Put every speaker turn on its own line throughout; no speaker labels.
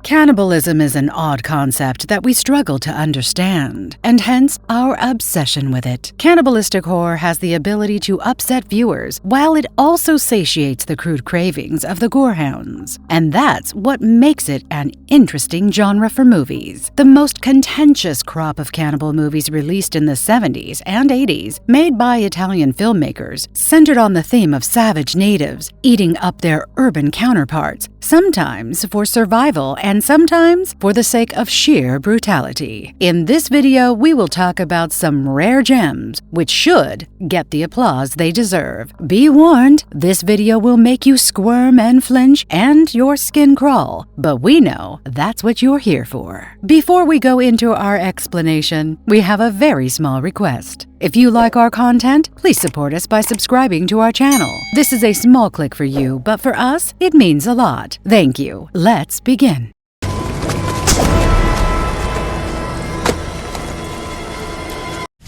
Cannibalism is an odd concept that we struggle to understand, and hence our obsession with it. Cannibalistic horror has the ability to upset viewers, while it also satiates the crude cravings of the gorehounds. And that's what makes it an interesting genre for movies. The most contentious crop of cannibal movies released in the 70s and 80s, made by Italian filmmakers, centered on the theme of savage natives eating up their urban counterparts, sometimes for survival and sometimes for the sake of sheer brutality. In this video, we will talk about some rare gems which should get the applause they deserve. Be warned, this video will make you squirm and flinch and your skin crawl, but we know that's what you're here for. Before we go into our explanation, we have a very small request. If you like our content, please support us by subscribing to our channel. This is a small click for you, but for us, it means a lot. Thank you. Let's begin.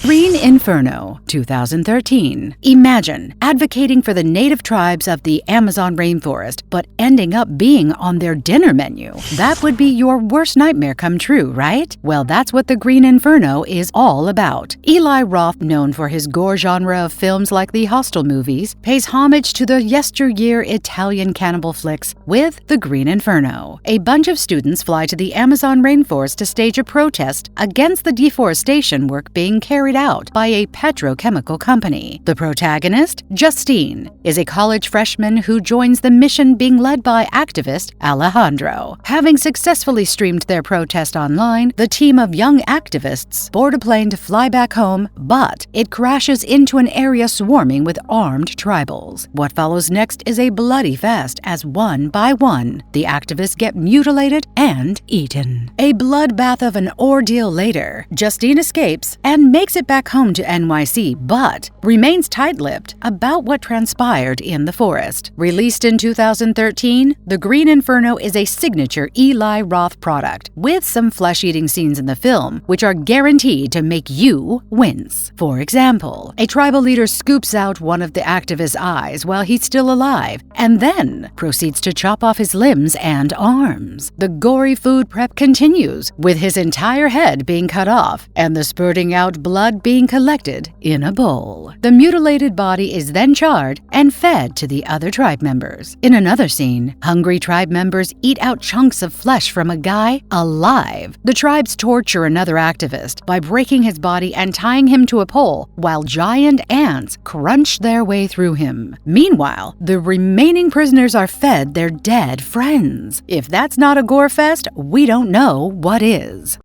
Green Inferno, 2013. Imagine advocating for the native tribes of the Amazon rainforest, but ending up being on their dinner menu. That would be your worst nightmare come true, right? Well, that's what the Green Inferno is all about. Eli Roth, known for his gore genre of films like the Hostel movies, pays homage to the yesteryear Italian cannibal flicks with the Green Inferno. A bunch of students fly to the Amazon rainforest to stage a protest against the deforestation work being carried out by a petrochemical company. The protagonist, Justine, is a college freshman who joins the mission being led by activist Alejandro. Having successfully streamed their protest online, the team of young activists board a plane to fly back home, but it crashes into an area swarming with armed tribals. What follows next is a bloody fest as one by one, the activists get mutilated and eaten. A bloodbath of an ordeal later, Justine escapes and makes it back home to NYC, but remains tight-lipped about what transpired in the forest. Released in 2013, The Green Inferno is a signature Eli Roth product, with some flesh-eating scenes in the film, which are guaranteed to make you wince. For example, a tribal leader scoops out one of the activist's eyes while he's still alive, and then proceeds to chop off his limbs and arms. The gory food prep continues, with his entire head being cut off, and the spurting out blood being collected in a bowl. The mutilated body is then charred and fed to the other tribe members. In another scene, hungry tribe members eat out chunks of flesh from a guy alive. The tribes torture another activist by breaking his body and tying him to a pole while giant ants crunch their way through him. Meanwhile, the remaining prisoners are fed their dead friends. If that's not a gore fest, we don't know what is.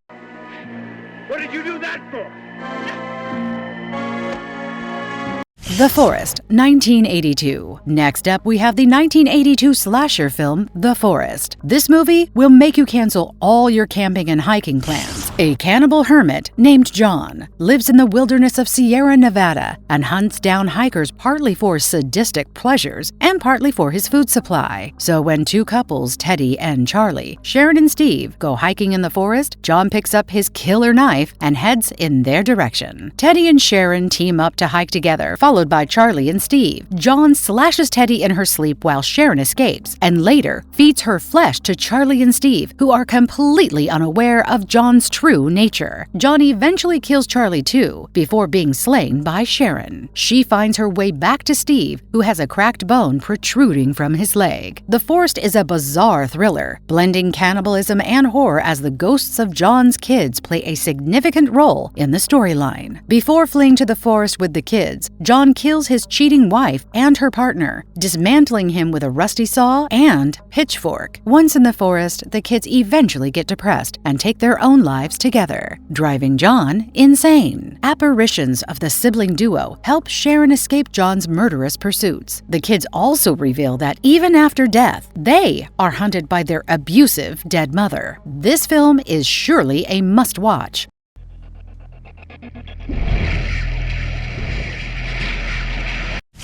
What did you do that for?
The Forest, 1982. Next up, we have the 1982 slasher film, The Forest. This movie will make you cancel all your camping and hiking plans. A cannibal hermit named John lives in the wilderness of Sierra Nevada and hunts down hikers partly for sadistic pleasures and partly for his food supply. So when two couples, Teddy and Charlie, Sharon and Steve, go hiking in the forest, John picks up his killer knife and heads in their direction. Teddy and Sharon team up to hike together, followed by Charlie and Steve. John slashes Teddy in her sleep while Sharon escapes, and later feeds her flesh to Charlie and Steve, who are completely unaware of John's true nature. John eventually kills Charlie too, before being slain by Sharon. She finds her way back to Steve, who has a cracked bone protruding from his leg. The Forest is a bizarre thriller, blending cannibalism and horror as the ghosts of John's kids play a significant role in the storyline. Before fleeing to the forest with the kids, John kills his cheating wife and her partner, dismantling him with a rusty saw and pitchfork. Once in the forest, the kids eventually get depressed and take their own lives together, driving John insane. Apparitions of the sibling duo help Sharon escape John's murderous pursuits. The kids also reveal that even after death, they are hunted by their abusive dead mother. This film is surely a must-watch.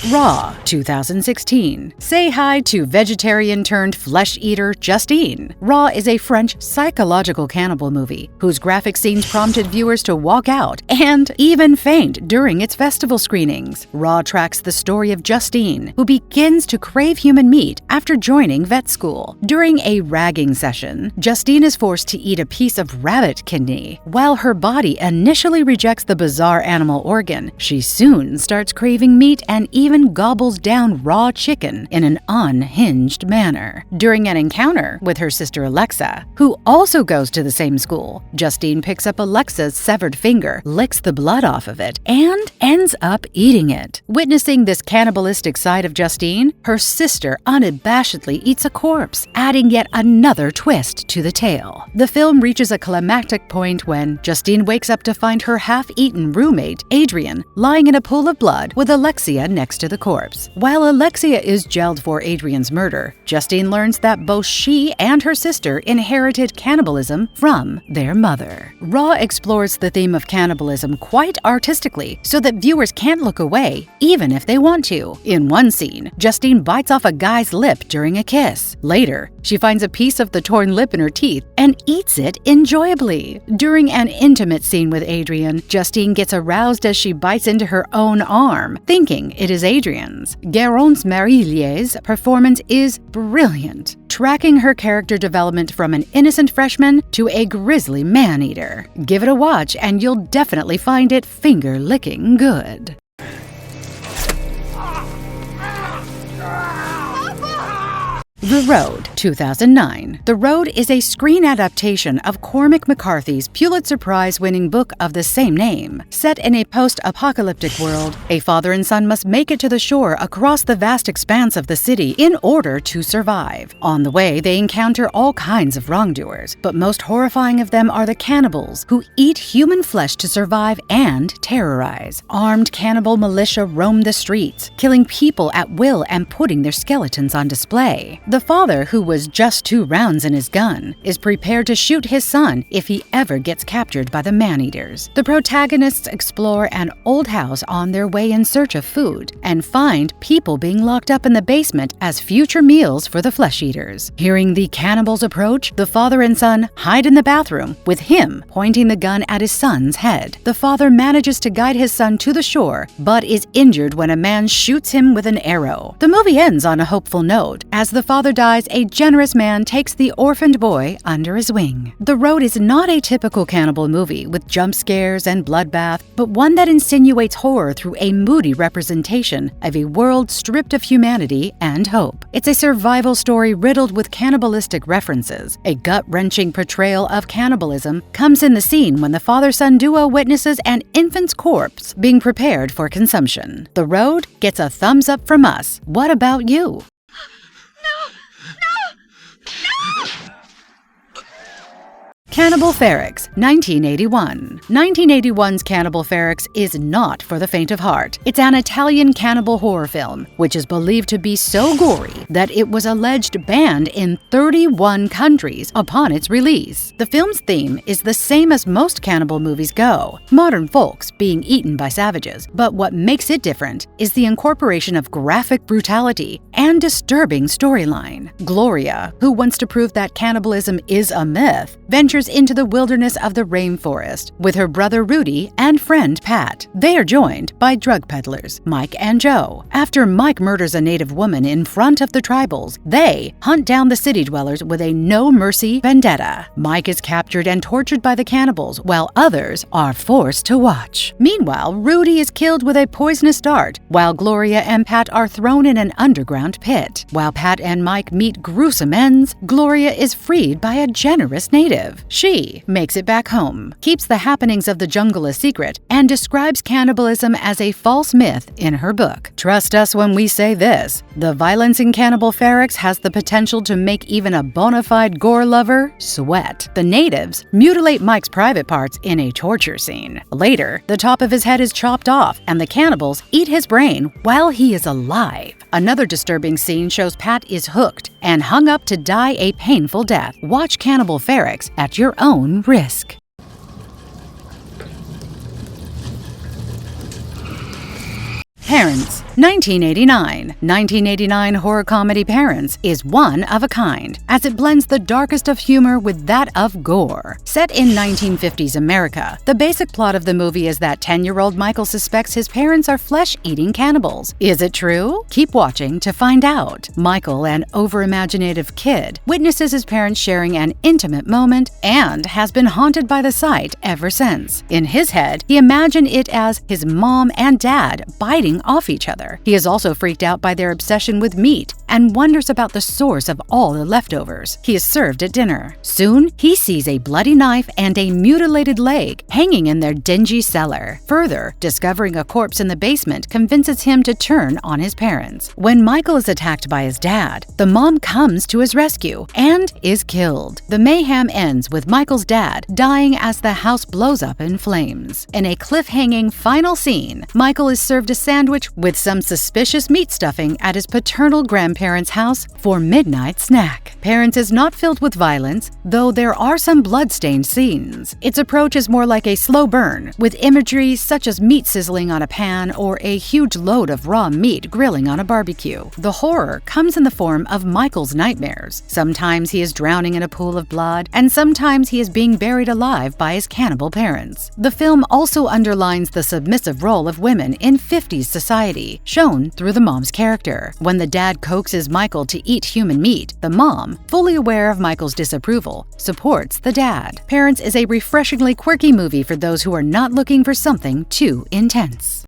Raw, 2016. Say hi to vegetarian-turned-flesh-eater Justine. Raw is a French psychological cannibal movie whose graphic scenes prompted viewers to walk out and even faint during its festival screenings. Raw tracks the story of Justine, who begins to crave human meat after joining vet school. During a ragging session, Justine is forced to eat a piece of rabbit kidney. While her body initially rejects the bizarre animal organ, she soon starts craving meat and even gobbles down raw chicken in an unhinged manner. During an encounter with her sister Alexa, who also goes to the same school, Justine picks up Alexa's severed finger, licks the blood off of it, and ends up eating it. Witnessing this cannibalistic side of Justine, her sister unabashedly eats a corpse, adding yet another twist to the tale. The film reaches a climactic point when Justine wakes up to find her half-eaten roommate, Adrian, lying in a pool of blood with Alexia next to the corpse. While Alexia is jailed for Adrian's murder, Justine learns that both she and her sister inherited cannibalism from their mother. Raw explores the theme of cannibalism quite artistically so that viewers can't look away, even if they want to. In one scene, Justine bites off a guy's lip during a kiss. Later, she finds a piece of the torn lip in her teeth and eats it enjoyably. During an intimate scene with Adrian, Justine gets aroused as she bites into her own arm, thinking it is Adrian's. Garance Marillier's performance is brilliant, tracking her character development from an innocent freshman to a grisly man-eater. Give it a watch and you'll definitely find it finger-licking good. The Road, 2009. The Road is a screen adaptation of Cormac McCarthy's Pulitzer Prize-winning book of the same name. Set in a post-apocalyptic world, a father and son must make it to the shore across the vast expanse of the city in order to survive. On the way, they encounter all kinds of wrongdoers, but most horrifying of them are the cannibals, who eat human flesh to survive and terrorize. Armed cannibal militia roam the streets, killing people at will and putting their skeletons on display. The father, who was just 2 rounds in his gun, is prepared to shoot his son if he ever gets captured by the man-eaters. The protagonists explore an old house on their way in search of food and find people being locked up in the basement as future meals for the flesh-eaters. Hearing the cannibals approach, the father and son hide in the bathroom, with him pointing the gun at his son's head. The father manages to guide his son to the shore, but is injured when a man shoots him with an arrow. The movie ends on a hopeful note. As the father dies, a generous man takes the orphaned boy under his wing. The Road is not a typical cannibal movie with jump scares and bloodbath, but one that insinuates horror through a moody representation of a world stripped of humanity and hope. It's a survival story riddled with cannibalistic references. A gut-wrenching portrayal of cannibalism comes in the scene when the father-son duo witnesses an infant's corpse being prepared for consumption. The Road gets a thumbs up from us. What about you? Cannibal Ferox, 1981. 1981's Cannibal Ferox is not for the faint of heart. It's an Italian cannibal horror film, which is believed to be so gory that it was alleged banned in 31 countries upon its release. The film's theme is the same as most cannibal movies go, modern folks being eaten by savages, but what makes it different is the incorporation of graphic brutality and disturbing storyline. Gloria, who wants to prove that cannibalism is a myth, ventures into the wilderness of the rainforest with her brother Rudy and friend Pat. They are joined by drug peddlers, Mike and Joe. After Mike murders a native woman in front of the tribals, they hunt down the city dwellers with a no-mercy vendetta. Mike is captured and tortured by the cannibals, while others are forced to watch. Meanwhile, Rudy is killed with a poisonous dart, while Gloria and Pat are thrown in an underground pit. While Pat and Mike meet gruesome ends, Gloria is freed by a generous native. She makes it back home, keeps the happenings of the jungle a secret, and describes cannibalism as a false myth in her book. Trust us when we say this: the violence in Cannibal Ferox has the potential to make even a bona fide gore lover sweat. The natives mutilate Mike's private parts in a torture scene. Later, the top of his head is chopped off, and the cannibals eat his brain while he is alive. Another disturbing scene shows Pat is hooked and hung up to die a painful death. Watch Cannibal Ferox at your own risk. Parents, 1989. 1989 horror comedy Parents is one of a kind, as it blends the darkest of humor with that of gore. Set in 1950s America, the basic plot of the movie is that 10-year-old Michael suspects his parents are flesh-eating cannibals. Is it true? Keep watching to find out. Michael, an over-imaginative kid, witnesses his parents sharing an intimate moment and has been haunted by the sight ever since. In his head, he imagined it as his mom and dad biting off each other. He is also freaked out by their obsession with meat and wonders about the source of all the leftovers he is served at dinner. Soon, he sees a bloody knife and a mutilated leg hanging in their dingy cellar. Further, discovering a corpse in the basement convinces him to turn on his parents. When Michael is attacked by his dad, the mom comes to his rescue and is killed. The mayhem ends with Michael's dad dying as the house blows up in flames. In a cliffhanging final scene, Michael is served a sandwich with some suspicious meat stuffing at his paternal grandparents' house for midnight snack. Parents is not filled with violence, though there are some blood-stained scenes. Its approach is more like a slow burn, with imagery such as meat sizzling on a pan or a huge load of raw meat grilling on a barbecue. The horror comes in the form of Michael's nightmares. Sometimes he is drowning in a pool of blood, and sometimes he is being buried alive by his cannibal parents. The film also underlines the submissive role of women in 50s society, shown through the mom's character. When the dad coaxes Michael to eat human meat, the mom, fully aware of Michael's disapproval, supports the dad. Parents is a refreshingly quirky movie for those who are not looking for something too intense.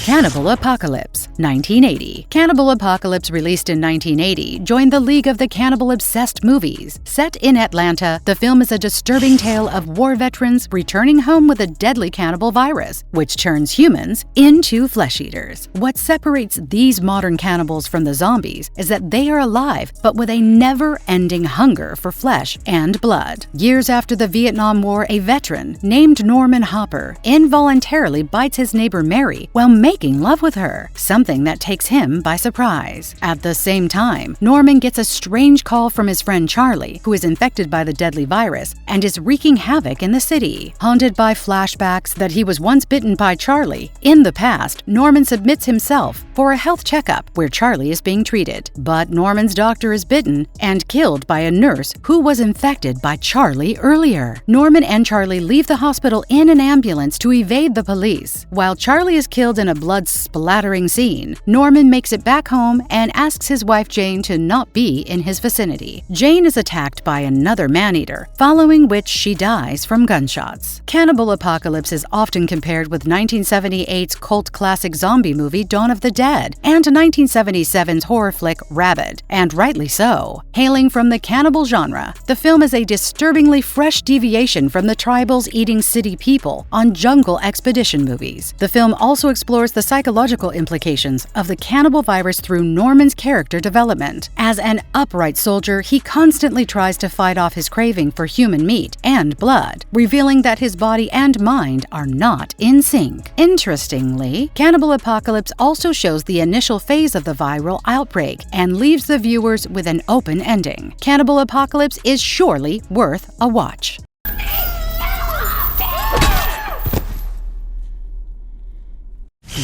Cannibal Apocalypse, 1980. Cannibal Apocalypse, released in 1980, joined the League of the Cannibal-Obsessed Movies. Set in Atlanta, the film is a disturbing tale of war veterans returning home with a deadly cannibal virus, which turns humans into flesh eaters. What separates these modern cannibals from the zombies is that they are alive, but with a never-ending hunger for flesh and blood. Years after the Vietnam War, a veteran named Norman Hopper involuntarily bites his neighbor Mary while making love with her, something that takes him by surprise. At the same time, Norman gets a strange call from his friend Charlie, who is infected by the deadly virus and is wreaking havoc in the city. Haunted by flashbacks that he was once bitten by Charlie, in the past, Norman submits himself for a health checkup where Charlie is being treated. But Norman's doctor is bitten and killed by a nurse who was infected by Charlie earlier. Norman and Charlie leave the hospital in an ambulance to evade the police. While Charlie is killed in a blood-splattering scene, Norman makes it back home and asks his wife Jane to not be in his vicinity. Jane is attacked by another man-eater, following which she dies from gunshots. Cannibal Apocalypse is often compared with 1978's cult classic zombie movie Dawn of the Dead and 1977's horror flick Rabid, and rightly so. Hailing from the cannibal genre, the film is a disturbingly fresh deviation from the tribals eating city people on jungle expedition movies. The film also explores the psychological implications of the cannibal virus through Norman's character development. As an upright soldier, he constantly tries to fight off his craving for human meat and blood, revealing that his body and mind are not in sync. Interestingly, Cannibal Apocalypse also shows the initial phase of the viral outbreak and leaves the viewers with an open ending. Cannibal Apocalypse is surely worth a watch.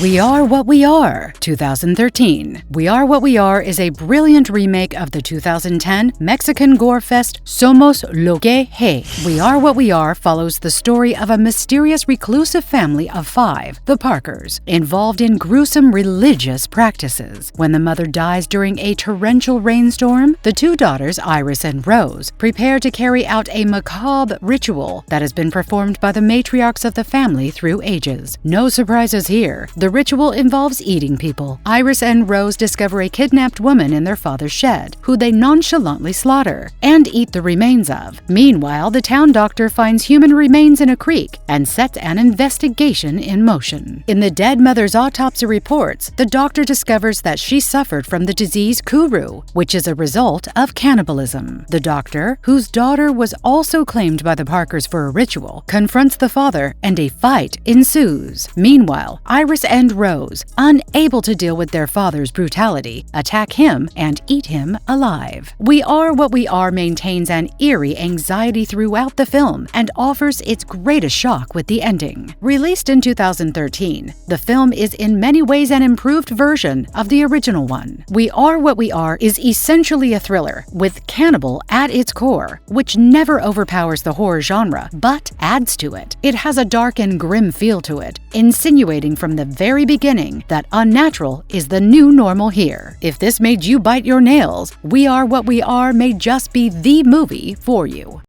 We Are What We Are, 2013. We Are What We Are is a brilliant remake of the 2010 Mexican gore fest Somos Lo Que Hay. We Are What We Are follows the story of a mysterious reclusive family of 5, the Parkers, involved in gruesome religious practices. When the mother dies during a torrential rainstorm, the 2 daughters, Iris and Rose, prepare to carry out a macabre ritual that has been performed by the matriarchs of the family through ages. No surprises here. The ritual involves eating people. Iris and Rose discover a kidnapped woman in their father's shed, who they nonchalantly slaughter and eat the remains of. Meanwhile, the town doctor finds human remains in a creek and sets an investigation in motion. In the dead mother's autopsy reports, the doctor discovers that she suffered from the disease Kuru, which is a result of cannibalism. The doctor, whose daughter was also claimed by the Parkers for a ritual, confronts the father and a fight ensues. Meanwhile, Iris and Rose, unable to deal with their father's brutality, attack him and eat him alive. We Are What We Are maintains an eerie anxiety throughout the film and offers its greatest shock with the ending. Released in 2013, the film is in many ways an improved version of the original one. We Are What We Are is essentially a thriller with Cannibal at its core, which never overpowers the horror genre, but adds to it. It has a dark and grim feel to it, insinuating from the very beginning that unnatural is the new normal here. If this made you bite your nails, We Are What We Are may just be the movie for you.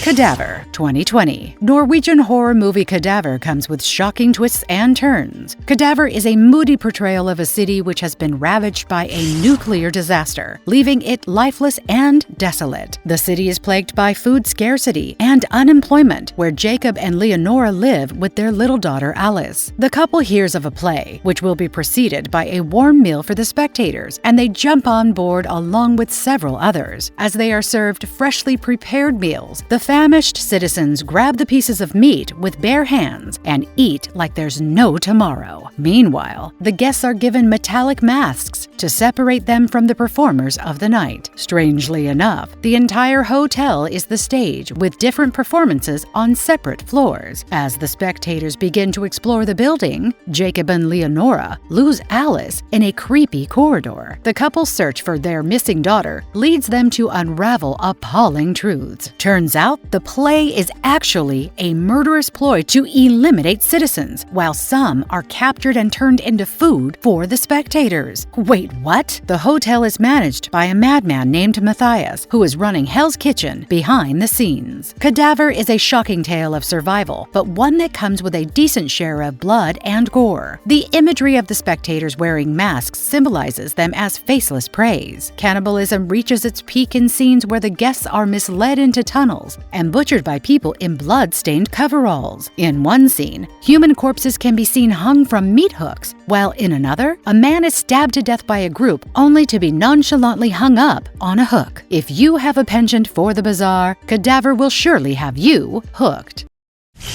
Cadaver, 2020. Norwegian horror movie Cadaver comes with shocking twists and turns. Cadaver is a moody portrayal of a city which has been ravaged by a nuclear disaster, leaving it lifeless and desolate. The city is plagued by food scarcity and unemployment, where Jacob and Leonora live with their little daughter Alice. The couple hears of a play, which will be preceded by a warm meal for the spectators, and they jump on board along with several others. As they are served freshly prepared meals, the famished citizens grab the pieces of meat with bare hands and eat like there's no tomorrow. Meanwhile, the guests are given metallic masks to separate them from the performers of the night. Strangely enough, the entire hotel is the stage, with different performances on separate floors. As the spectators begin to explore the building, Jacob and Leonora lose Alice in a creepy corridor. The couple's search for their missing daughter leads them to unravel appalling truths. Turns out, the play is actually a murderous ploy to eliminate citizens, while some are captured and turned into food for the spectators. Wait, what? The hotel is managed by a madman named Matthias, who is running Hell's Kitchen behind the scenes. Cadaver is a shocking tale of survival, but one that comes with a decent share of blood and gore. The imagery of the spectators wearing masks symbolizes them as faceless prey. Cannibalism reaches its peak in scenes where the guests are misled into tunnels and butchered by people in blood-stained coveralls. In one scene, human corpses can be seen hung from meat hooks, while in another, a man is stabbed to death by a group only to be nonchalantly hung up on a hook. If you have a penchant for the bizarre, Cadaver will surely have you hooked.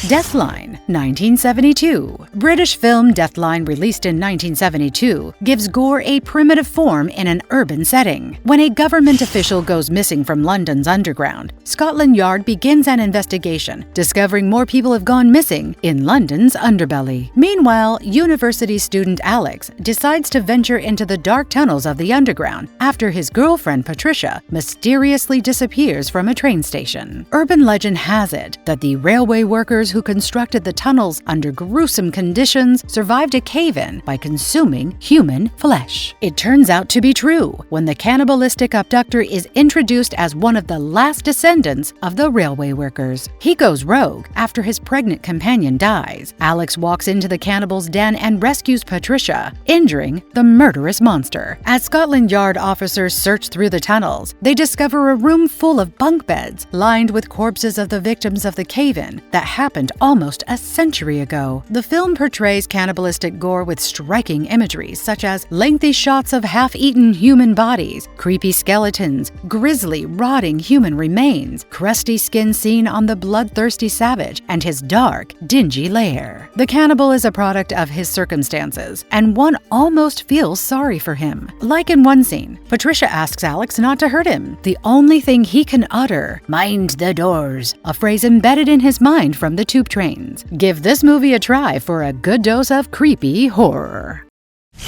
Deathline, 1972. British film Deathline, released in 1972, gives gore a primitive form in an urban setting. When a government official goes missing from London's underground, Scotland Yard begins an investigation, discovering more people have gone missing in London's underbelly. Meanwhile, university student Alex decides to venture into the dark tunnels of the underground after his girlfriend Patricia mysteriously disappears from a train station. Urban legend has it that the railway workers who constructed the tunnels under gruesome conditions survived a cave-in by consuming human flesh. It turns out to be true when the cannibalistic abductor is introduced as one of the last descendants of the railway workers. He goes rogue after his pregnant companion dies. Alex walks into the cannibal's den and rescues Patricia, injuring the murderous monster. As Scotland Yard officers search through the tunnels, they discover a room full of bunk beds lined with corpses of the victims of the cave-in that happened almost a century ago. The film portrays cannibalistic gore with striking imagery such as lengthy shots of half-eaten human bodies, creepy skeletons, grisly, rotting human remains, crusty skin seen on the bloodthirsty savage, and his dark, dingy lair. The cannibal is a product of his circumstances, and one almost feels sorry for him. Like in one scene, Patricia asks Alex not to hurt him. The only thing he can utter, "Mind the doors," a phrase embedded in his mind from the tube trains. Give this movie a try for a good dose of creepy horror.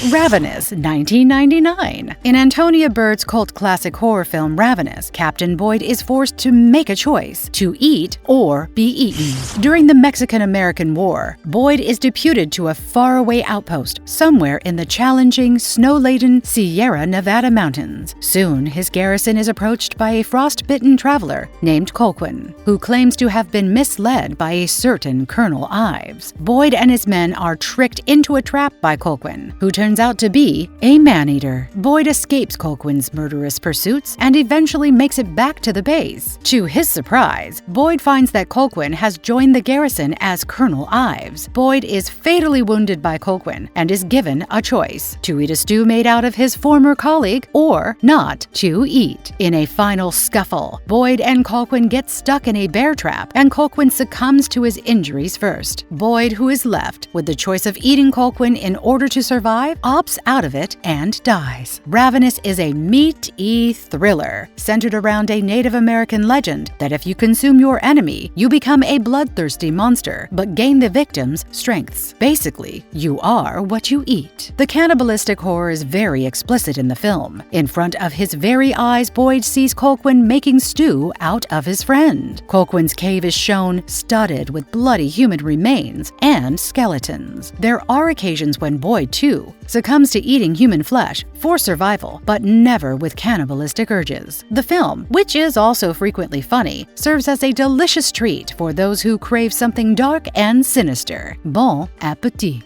Ravenous, 1999. In Antonia Bird's cult classic horror film Ravenous, Captain Boyd is forced to make a choice: to eat or be eaten. During the Mexican-American War, Boyd is deputed to a faraway outpost somewhere in the challenging, snow-laden Sierra Nevada mountains. Soon, his garrison is approached by a frost-bitten traveler named Colquhoun, who claims to have been misled by a certain Colonel Ives. Boyd and his men are tricked into a trap by Colquhoun, who turns out to be a man-eater. Boyd escapes Colquhoun's murderous pursuits and eventually makes it back to the base. To his surprise, Boyd finds that Colquhoun has joined the garrison as Colonel Ives. Boyd is fatally wounded by Colquhoun and is given a choice: to eat a stew made out of his former colleague or not to eat. In a final scuffle, Boyd and Colquhoun get stuck in a bear trap, and Colquhoun succumbs to his injuries first. Boyd, who is left with the choice of eating Colquhoun in order to survive, opts out of it and dies. Ravenous is a meat-y thriller centered around a Native American legend that if you consume your enemy, you become a bloodthirsty monster, but gain the victim's strengths. Basically, you are what you eat. The cannibalistic horror is very explicit in the film. In front of his very eyes, Boyd sees Colquhoun making stew out of his friend. Colquhoun's cave is shown studded with bloody human remains and skeletons. There are occasions when Boyd, too, succumbs to eating human flesh for survival, but never with cannibalistic urges. The film, which is also frequently funny, serves as a delicious treat for those who crave something dark and sinister. Bon appétit!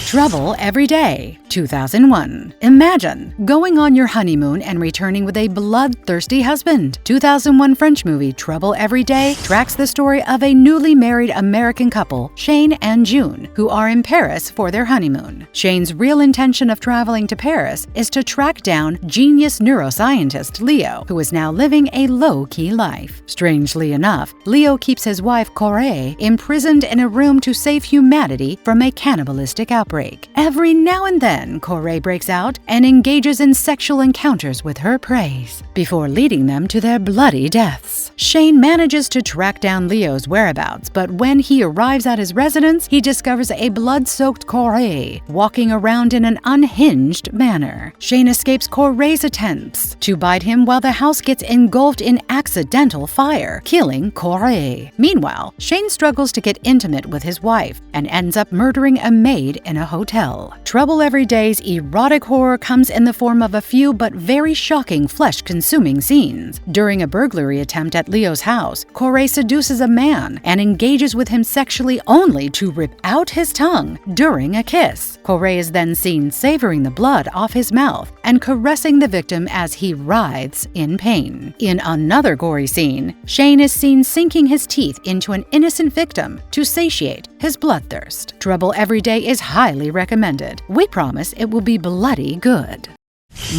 Trouble Every Day, 2001. Imagine going on your honeymoon and returning with a bloodthirsty husband. 2001 French movie Trouble Every Day tracks the story of a newly married American couple, Shane and June, who are in Paris for their honeymoon. Shane's real intention of traveling to Paris is to track down genius neuroscientist Leo, who is now living a low-key life. Strangely enough, Leo keeps his wife Corey imprisoned in a room to save humanity from a cannibalistic outbreak. Every now and then, Corey breaks out and engages in sexual encounters with her prey before leading them to their bloody deaths. Shane manages to track down Leo's whereabouts, but when he arrives at his residence, he discovers a blood-soaked Corey walking around in an unhinged manner. Shane escapes Corey's attempts to bite him while the house gets engulfed in accidental fire, killing Corey. Meanwhile, Shane struggles to get intimate with his wife and ends up murdering a maid in a hotel. Trouble Every Day's erotic horror comes in the form of a few but very shocking flesh-consuming scenes. During a burglary attempt at Leo's house, Corey seduces a man and engages with him sexually only to rip out his tongue during a kiss. Corey is then seen savoring the blood off his mouth and caressing the victim as he writhes in pain. In another gory scene, Shane is seen sinking his teeth into an innocent victim to satiate his bloodthirst. Trouble Every Day is highly recommended. We promise it will be bloody good.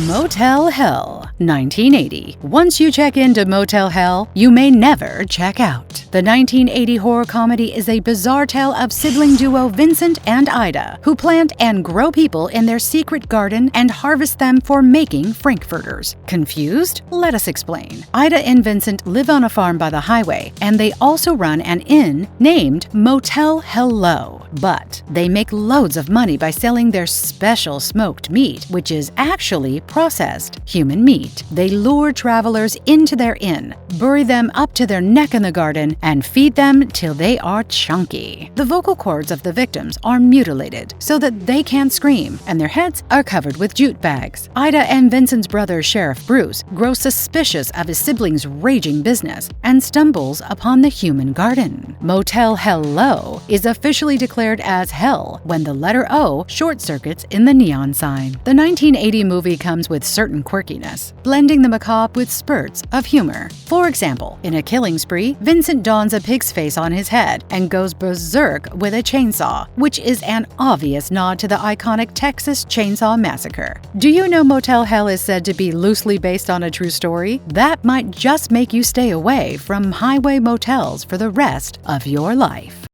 Motel Hell, 1980. Once you check into Motel Hell, you may never check out. The 1980 horror comedy is a bizarre tale of sibling duo Vincent and Ida, who plant and grow people in their secret garden and harvest them for making frankfurters. Confused? Let us explain. Ida and Vincent live on a farm by the highway, and they also run an inn named Motel Hello. But they make loads of money by selling their special smoked meat, which is actually processed human meat. They lure travelers into their inn, bury them up to their neck in the garden, and feed them till they are chunky. The vocal cords of the victims are mutilated so that they can't scream, and their heads are covered with jute bags. Ida and Vincent's brother, Sheriff Bruce, grows suspicious of his siblings' raging business and stumbles upon the human garden. Motel Hello is officially declared as hell when the letter O short-circuits in the neon sign. The 1980 movie comes with certain quirkiness, blending the macabre with spurts of humor. For example, in a killing spree, Vincent dons a pig's face on his head and goes berserk with a chainsaw, which is an obvious nod to the iconic Texas Chainsaw Massacre. Do you know Motel Hell is said to be loosely based on a true story? That might just make you stay away from highway motels for the rest of your life.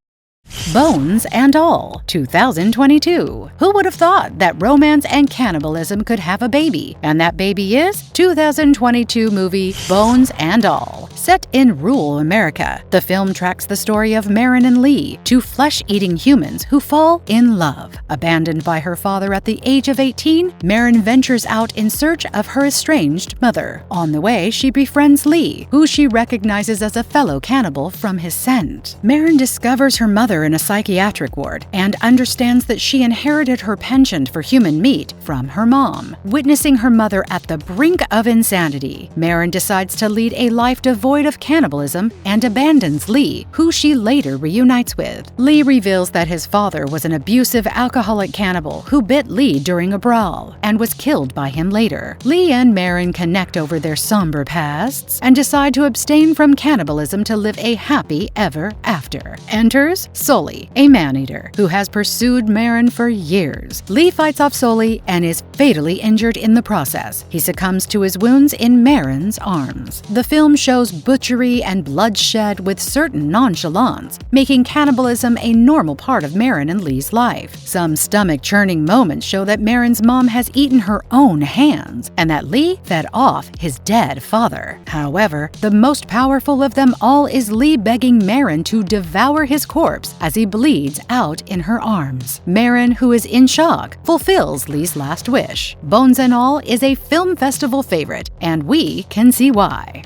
Bones and All, 2022. Who would have thought that romance and cannibalism could have a baby? And that baby is 2022 movie Bones and All. Set in rural America, the film tracks the story of Marin and Lee, two flesh-eating humans who fall in love. Abandoned by her father at the age of 18, Marin ventures out in search of her estranged mother. On the way, she befriends Lee, who she recognizes as a fellow cannibal from his scent. Marin discovers her mother in a psychiatric ward and understands that she inherited her penchant for human meat from her mom. Witnessing her mother at the brink of insanity, Marin decides to lead a life devoid of cannibalism and abandons Lee, who she later reunites with. Lee reveals that his father was an abusive alcoholic cannibal who bit Lee during a brawl and was killed by him later. Lee and Marin connect over their somber pasts and decide to abstain from cannibalism to live a happy ever after. Enters Sully, a man-eater who has pursued Marin for years. Lee fights off Sully and is fatally injured in the process. He succumbs to his wounds in Marin's arms. The film shows butchery and bloodshed with certain nonchalance, making cannibalism a normal part of Marin and Lee's life. Some stomach-churning moments show that Marin's mom has eaten her own hands and that Lee fed off his dead father. However, the most powerful of them all is Lee begging Marin to devour his corpse as he bleeds out in her arms. Marin, who is in shock, fulfills Lee's last wish. Bones and All is a film festival favorite, and we can see why.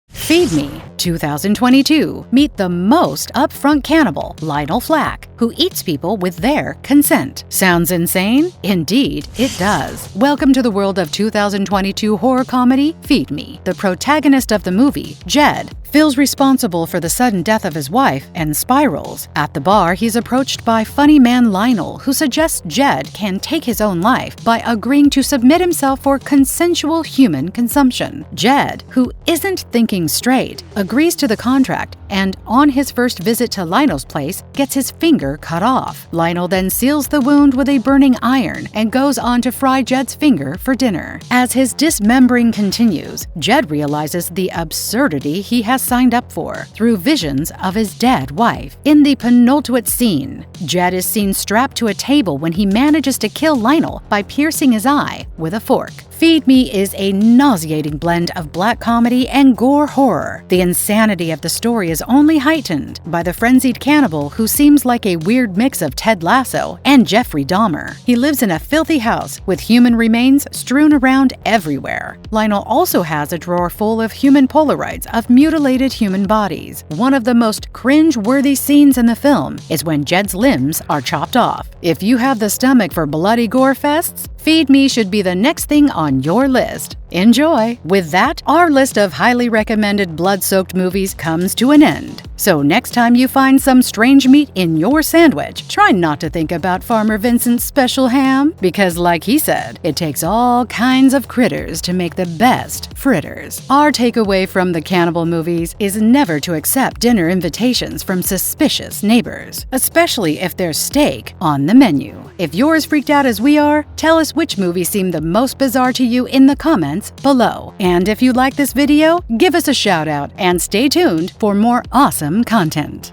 Feed Me, 2022. Meet the most upfront cannibal, Lionel Flack, who eats people with their consent. Sounds insane? Indeed, it does. Welcome to the world of 2022 horror comedy, Feed Me. The protagonist of the movie, Jed, feels responsible for the sudden death of his wife and spirals. At the bar, he's approached by funny man Lionel, who suggests Jed can take his own life by agreeing to submit himself for consensual human consumption. Jed, who isn't thinking straight, agrees to the contract and, on his first visit to Lionel's place, gets his finger cut off. Lionel then seals the wound with a burning iron and goes on to fry Jed's finger for dinner. As his dismembering continues, Jed realizes the absurdity he has signed up for through visions of his dead wife. In the penultimate scene, Jed is seen strapped to a table when he manages to kill Lionel by piercing his eye with a fork. Feed Me is a nauseating blend of black comedy and gore horror. The insanity of the story is only heightened by the frenzied cannibal who seems like a weird mix of Ted Lasso and Jeffrey Dahmer. He lives in a filthy house with human remains strewn around everywhere. Lionel also has a drawer full of human Polaroids of mutilated human bodies. One of the most cringe-worthy scenes in the film is when Jed's limbs are chopped off. If you have the stomach for bloody gore fests, Feed Me should be the next thing on your list. Enjoy! With that, our list of highly recommended blood-soaked movies comes to an end. So next time you find some strange meat in your sandwich, try not to think about Farmer Vincent's special ham, because like he said, it takes all kinds of critters to make the best fritters. Our takeaway from the cannibal movies is never to accept dinner invitations from suspicious neighbors, especially if there's steak on the menu. If you're as freaked out as we are, tell us which movie seemed the most bizarre to you in the comments below. And if you like this video, give us a shout out and stay tuned for more awesome content.